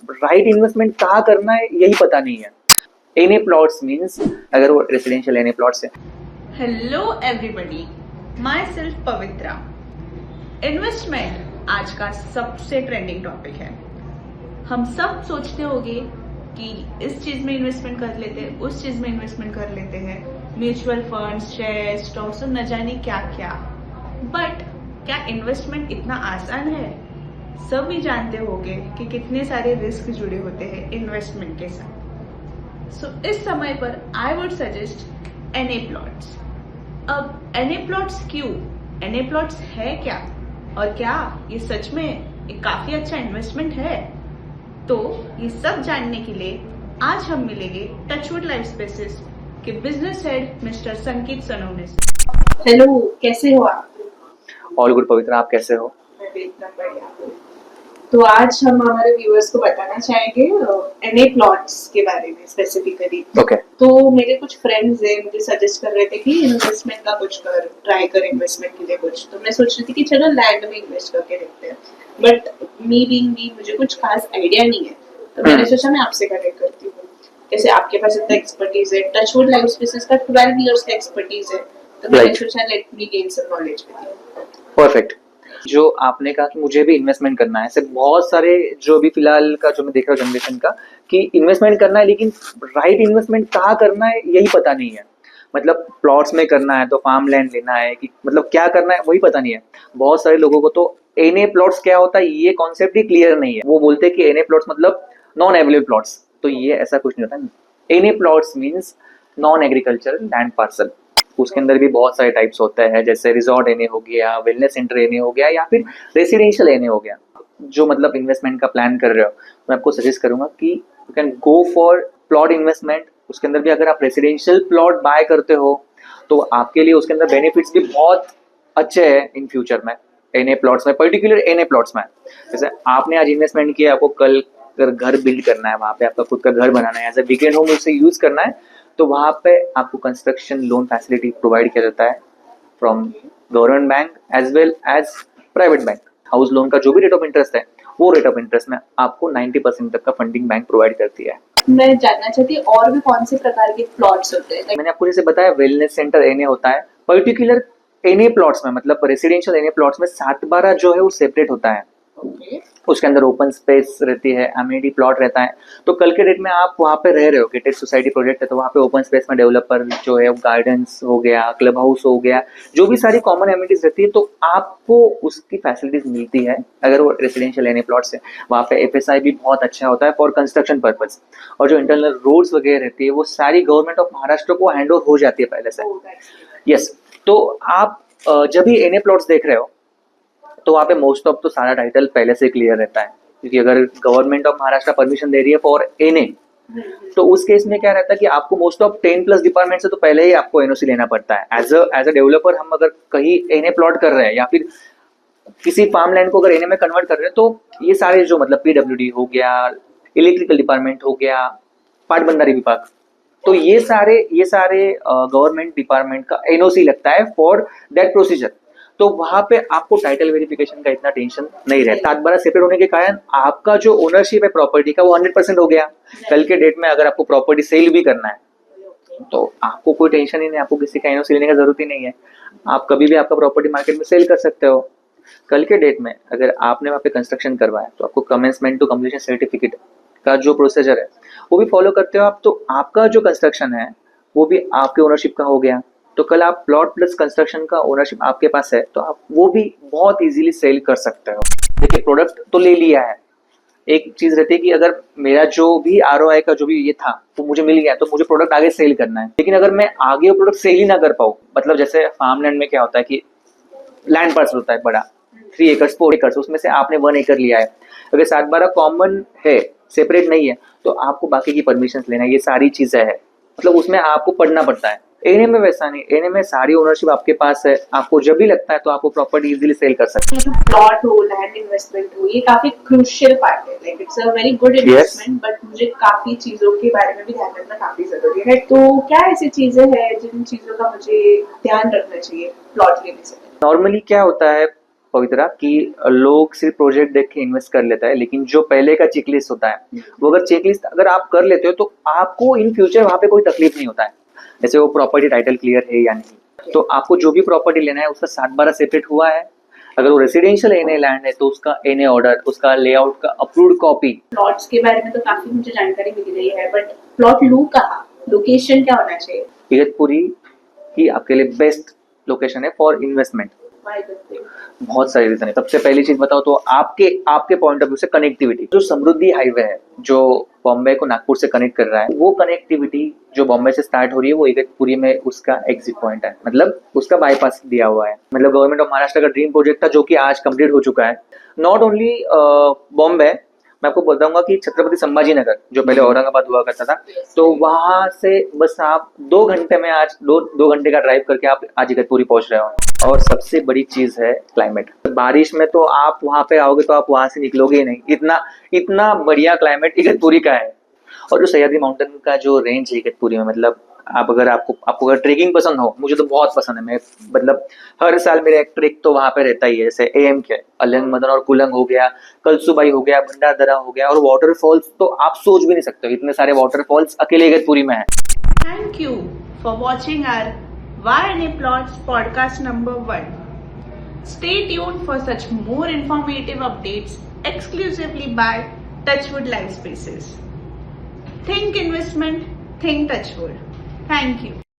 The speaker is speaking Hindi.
राइट इन्वेस्टमेंट कहाँ करना है यही पता नहीं है। एनए प्लॉट्स मींस अगर वो रेसिडेंशियल एनए प्लॉट्स है। Hello everybody, my self Pavitra. Investment आज का सबसे ट्रेंडिंग टॉपिक है। हम सब सोचते होंगे कि इस चीज में इन्वेस्टमेंट कर लेते हैं, उस चीज में इन्वेस्टमेंट कर लेते हैं, म्यूचुअल फंड, शेयर, स्टॉक्स और न जाने क्या क्या। बट क्या इन्वेस्टमेंट इतना आसान है? सब भी जानते होंगे कि कितने सारे रिस्क जुड़े होते हैं इन्वेस्टमेंट के साथ। सो इस समय पर I would suggest NA plots. अब एनए प्लॉट्स क्यों? एनए प्लॉट्स है क्या, और क्या ये सच में एक काफी अच्छा इन्वेस्टमेंट है? तो ये सब जानने के लिए आज हम मिलेंगे टचवुड लाइफ स्पेसेस के बिजनेस हेड मिस्टर संकित सोनवणे से। हेलो, कैसे हो आप? ऑल गुड पवित्रा, आप कैसे हो? मैं भी एकदम बढ़िया हूँ। तो आज हम हमारे व्यूअर्स को बताना चाहेंगे एनए प्लॉट्स के बारे में स्पेसिफिकली। ओके। तो मेरे कुछ फ्रेंड्स हैं, मुझे सजेस्ट कर रहे थे कि इन्वेस्टमेंट का कुछ कर, ट्राई कर इन्वेस्टमेंट के लिए कुछ। तो मैं सोच रही थी कि चलो लैंड में इन्वेस्ट करके देखते हैं, बट मी मुझे कुछ खास आइडिया नहीं है। तो मैंने सोचा मैं आपसे कनेक्ट करती हूँ। जैसे आपके पास इतना एक्सपर्टीज है, टचवुड लाइफ स्पेसेस का 12 इयर्स का एक्सपर्टीज है, तो मैंने सोचा let me gain some knowledge with you. Perfect. जो आपने कहा कि मुझे भी इन्वेस्टमेंट करना है, ऐसे बहुत सारे जो भी फिलहाल का जो मैं देख रहा हूँ जनरेशन का कि इन्वेस्टमेंट करना है, लेकिन राइट इन्वेस्टमेंट कहाँ करना है यही पता नहीं है। मतलब प्लॉट्स में करना है तो फार्म लैंड लेना है कि मतलब क्या करना है वही पता नहीं है। बहुत सारे लोगों को तो एनए प्लॉट्स क्या होता है ये कॉन्सेप्ट ही क्लियर नहीं है। वो बोलते हैं कि एनए प्लॉट्स मतलब नॉन अवेलेबल प्लॉट्स, तो ये ऐसा कुछ नहीं होता। NA plots means non agricultural land parcel. उसके अंदर भी बहुत सारे टाइप्स होते हैं, जैसे रिजॉर्ट एनए हो गया, वेलनेस सेंटर एनए हो गया, या फिर रेसिडेंशियल एनए हो गया। जो मतलब इन्वेस्टमेंट का प्लान कर रहे हो, मैं आपको सजेस्ट करूंगा कि you can go for plot investment. उसके अंदर भी अगर आप रेसिडेंशियल प्लॉट बाय करते हो तो आपके लिए उसके अंदर बेनिफिट्स भी बहुत अच्छे हैं इन फ्यूचर में। एनए प्लॉट्स में, पर्टिकुलर एनए प्लॉट्स में, जैसे आपने आज इन्वेस्टमेंट किया, आपको कल अगर घर बिल्ड करना है, वहां पे आपका खुद का घर बनाना है, एज ए वीकेंड होम उसे यूज करना है, तो वहां पे आपको कंस्ट्रक्शन लोन फैसिलिटी प्रोवाइड किया जाता है from government bank as well as private bank. House loan का जो भी रेट ऑफ इंटरेस्ट है, वो रेट ऑफ इंटरेस्ट में आपको 90% तक का फंडिंग बैंक प्रोवाइड करती है। मैं जानना चाहती हूँ और भी कौन से प्रकार के प्लॉट्स होते हैं? मैंने आपको जैसे बताया वेलनेस सेंटर एनए होता है। पर्टिकुलर एनए प्लॉट्स में, मतलब रेसिडेंशियल एनए प्लॉट्स में 7/12 जो है वो सेपरेट होता है। उसके अंदर ओपन स्पेस रहती है, एमिनिटी प्लॉट रहता है। तो कल के डेट में आप वहाँ पे रह रहे हो, गेटेड सोसाइटी प्रोजेक्ट है, तो वहाँ पे ओपन स्पेस में डेवलपर जो है, गार्डन्स हो गया, क्लब हाउस हो गया, जो भी सारी कॉमन एमिनिटीज रहती है, तो आपको उसकी फैसिलिटीज मिलती है अगर वो रेसिडेंशियल एनए प्लॉट्स है। वहाँ पे एफएसआई भी बहुत अच्छा होता है फॉर कंस्ट्रक्शन पर्पज, और जो इंटरनल रोड्स वगैरह रहती है वो सारी गवर्नमेंट ऑफ महाराष्ट्र को हैंड ओवर हो जाती है पहले से। यस। तो आप जब भी एनए प्लॉट्स देख रहे हो तो वहाँ पे मोस्ट ऑफ तो सारा टाइटल पहले से क्लियर रहता है, क्योंकि अगर गवर्नमेंट ऑफ महाराष्ट्र परमिशन दे रही है फॉर एनए, तो उस केस में क्या रहता है कि आपको मोस्ट ऑफ 10+ डिपार्टमेंट से तो पहले ही आपको एनओसी लेना पड़ता है। एज अ डेवलपर हम अगर कहीं एनए प्लॉट कर रहे हैं या फिर किसी फार्म लैंड को अगर एनए में कन्वर्ट कर रहे हैं, तो ये सारे जो मतलब पीडब्ल्यूडी हो गया, इलेक्ट्रिकल डिपार्टमेंट हो गया, पाटबंधारी विभाग, तो ये सारे गवर्नमेंट डिपार्टमेंट का एनओसी लगता है फॉर दैट प्रोसीजर। तो वहां पे आपको टाइटल वेरिफिकेशन का इतना टेंशन नहीं रहता। 7/12 सेपरेट होने के कारण आपका जो ओनरशिप है प्रॉपर्टी का वो 100% हो गया। कल के डेट में अगर आपको प्रॉपर्टी सेल भी करना है तो आपको कोई टेंशन ही नहीं, आपको किसी का एनओसी लेने की जरूरत ही नहीं है। आप कभी भी आपका प्रॉपर्टी मार्केट में सेल कर सकते हो। कल के डेट में अगर आपने वहाँ पे कंस्ट्रक्शन करवाया तो आपको कमेंसमेंट टू कम्प्लीशन सर्टिफिकेट का जो प्रोसीजर है वो भी फॉलो करते हो आप, तो आपका जो कंस्ट्रक्शन है वो भी आपके ओनरशिप का हो गया। तो कल आप प्लॉट प्लस कंस्ट्रक्शन का ओनरशिप आपके पास है तो आप वो भी बहुत इजीली सेल कर सकते हो। देखिए, प्रोडक्ट तो ले लिया है, एक चीज रहती है कि अगर मेरा जो भी आरओआई का जो भी ये था वो मुझे मिल गया तो मुझे प्रोडक्ट आगे सेल करना है। लेकिन अगर मैं आगे वो प्रोडक्ट सेल ही ना कर पाऊँ, मतलब जैसे फार्म लैंड में क्या होता है कि लैंड पार्सल होता है बड़ा 3 एकड़ 4 एकड़, उसमें से आपने 1 एकड़ लिया है, अगर 7/12 कॉमन है, सेपरेट नहीं है, तो आपको बाकी की परमिशन लेना है, ये सारी चीजें है, मतलब उसमें आपको पढ़ना पड़ता है। एनए में वैसा नहीं, एनए में सारी ओनरशिप आपके पास है, आपको जब भी लगता है तो आप वो प्रॉपर्टी इजीली सेल कर सकते हैं। जो प्लॉट हो, लैंड इन्वेस्टमेंट हो, ये काफी क्रूशियल पार्ट है। Like it's a very good investment, but मुझे काफी चीजों के बारे में भी ध्यान रखना काफी जरूरी है। तो क्या ऐसी चीजें हैं जिन चीजों का मुझे ध्यान रखना चाहिए प्लॉट लेने से? नॉर्मली क्या होता है, पवित्रा कि लोग सिर्फ प्रोजेक्ट देख के इन्वेस्ट कर लेता है, लेकिन जो पहले का चेकलिस्ट होता है वो अगर चेकलिस्ट अगर आप कर लेते हो तो आपको इन फ्यूचर वहां पे कोई तकलीफ नहीं होता है। जैसे वो प्रॉपर्टी टाइटल क्लियर है या नहीं, तो आपको जो भी प्रॉपर्टी लेना है उसका 7/12 सेपरेट हुआ है। अगर वो रेसिडेंशियल एनए लैंड है तो उसका एनए ऑर्डर, उसका लेआउट का अप्रूव्ड कॉपी। प्लॉट्स के बारे में तो काफी मुझे जानकारी मिल रही है, बट प्लॉट लू कहाँ, लोकेशन क्या होना चाहिए? इगतपुरी ही आपके लिए बेस्ट लोकेशन है फॉर इन्वेस्टमेंट। बहुत सारे रीजन है। सबसे पहली चीज बताओ तो आपके पॉइंट ऑफ व्यू से कनेक्टिविटी, जो समृद्धि हाईवे है जो बॉम्बे को नागपुर से कनेक्ट कर रहा है, वो कनेक्टिविटी जो बॉम्बे से स्टार्ट हो रही है वो इगतपुरी में उसका एग्जिट पॉइंट है, मतलब उसका बाईपास दिया हुआ है। मतलब गवर्नमेंट ऑफ महाराष्ट्र का ड्रीम प्रोजेक्ट था जो कि आज कंप्लीट हो चुका है। नॉट ओनली बॉम्बे, मैं आपको बताऊंगा कि छत्रपति संभाजी नगर जो पहले औरंगाबाद हुआ करता था, तो वहां से बस आप 2 घंटे में आज 2 घंटे का ड्राइव करके आप आज इगतपुरी पहुंच रहे हो। और सबसे बड़ी चीज है क्लाइमेट। बारिश में तो आप वहां पे आओगे तो आप वहां से निकलोगे ही नहीं, इतना बढ़िया क्लाइमेट इगतपुरी का है। और जो सह्याद्री माउंटेन का जो रेंज है इगतपुरी में, मतलब आपको अगर ट्रेकिंग पसंद हो, मुझे तो बहुत पसंद है। मैं मतलब हर साल मेरा एक ट्रेक तो वहां पे रहता ही है। जैसे एम के अलिंग मदन और कुलंग हो गया, कलसुबाई हो गया, भंडारदरा हो गया, और वाटरफॉल्स तो आप सोच भी नहीं सकते हो, इतने सारे वाटरफॉल्स अकेले इगतपुरी में है। Thank you for watching our Why NA Plots podcast number 1. Stay tuned for such more informative updates exclusively by Touchwood Live Spaces. Think investment, think Touchwood. Thank you.